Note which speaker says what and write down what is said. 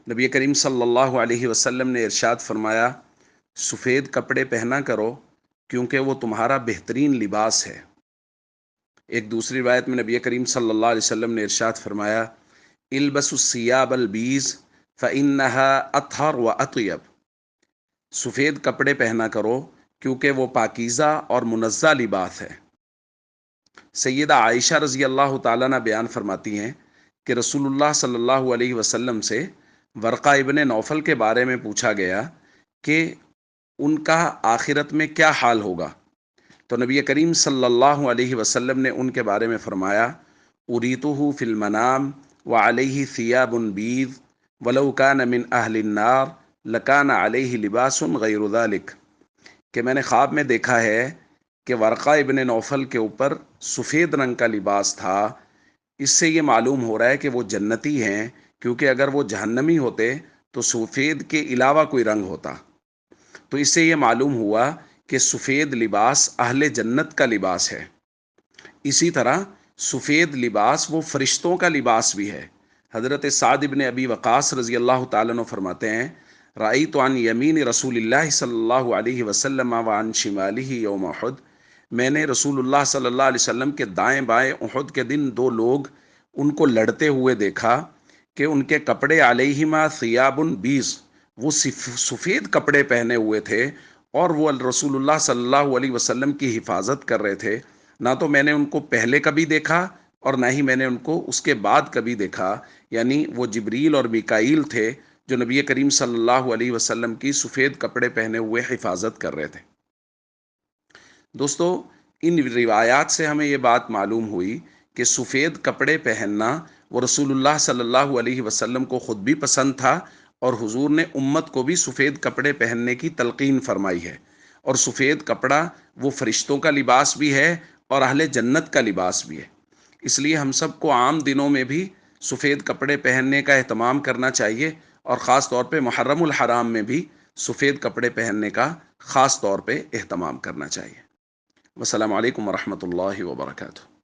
Speaker 1: نبی کریم صلی اللہ علیہ وسلم نے ارشاد فرمایا، سفید کپڑے پہنا کرو کیونکہ وہ تمہارا بہترین لباس ہے۔ ایک دوسری روایت میں نبی کریم صلی اللہ علیہ وسلم نے ارشاد فرمایا، البسوا الثیاب البیض فإنها اطہر واطیب، سفید کپڑے پہنا کرو کیونکہ وہ پاکیزہ اور منزہ لباس ہے۔ سیدہ عائشہ رضی اللہ تعالیٰ عنہ بیان فرماتی ہیں کہ رسول اللہ صلی اللہ علیہ وسلم سے ورقہ ابن نوفل کے بارے میں پوچھا گیا کہ ان کا آخرت میں کیا حال ہوگا، تو نبی کریم صلی اللہ علیہ وسلم نے ان کے بارے میں فرمایا، اریتہ فی المنام وعلیہ ثیاب بیض ولو کان من اہل النار لکان علیہ لباس غیر ذلک، کہ میں نے خواب میں دیکھا ہے کہ ورقہ ابن نوفل کے اوپر سفید رنگ کا لباس تھا۔ اس سے یہ معلوم ہو رہا ہے کہ وہ جنتی ہیں، کیونکہ اگر وہ جہنمی ہوتے تو سفید کے علاوہ کوئی رنگ ہوتا۔ تو اس سے یہ معلوم ہوا کہ سفید لباس اہل جنت کا لباس ہے۔ اسی طرح سفید لباس وہ فرشتوں کا لباس بھی ہے۔ حضرت سعد بن ابی وقاص رضی اللہ تعالیٰ عنہ فرماتے ہیں، رأیت عن یمین رسول اللہ صلی اللہ علیہ وسلم وعن شمالہ یوم احد، میں نے رسول اللہ صلی اللہ علیہ وسلم کے دائیں بائیں احد کے دن دو لوگ ان کو لڑتے ہوئے دیکھا کہ ان کے کپڑے علیہما ثیاب بیض، وہ سفید کپڑے پہنے ہوئے تھے اور وہ رسول اللہ صلی اللہ علیہ وسلم کی حفاظت کر رہے تھے۔ نہ تو میں نے ان کو پہلے کبھی دیکھا اور نہ ہی میں نے ان کو اس کے بعد کبھی دیکھا، یعنی وہ جبریل اور میکائیل تھے جو نبی کریم صلی اللہ علیہ وسلم کی سفید کپڑے پہنے ہوئے حفاظت کر رہے تھے۔ دوستو، ان روایات سے ہمیں یہ بات معلوم ہوئی کہ سفید کپڑے پہننا وہ رسول اللہ صلی اللہ علیہ وسلم کو خود بھی پسند تھا، اور حضور نے امت کو بھی سفید کپڑے پہننے کی تلقین فرمائی ہے۔ اور سفید کپڑا وہ فرشتوں کا لباس بھی ہے اور اہل جنت کا لباس بھی ہے۔ اس لیے ہم سب کو عام دنوں میں بھی سفید کپڑے پہننے کا اہتمام کرنا چاہیے، اور خاص طور پہ محرم الحرام میں بھی سفید کپڑے پہننے کا خاص طور پہ اہتمام کرنا چاہیے۔ والسلام علیکم ورحمۃ اللہ وبرکاتہ۔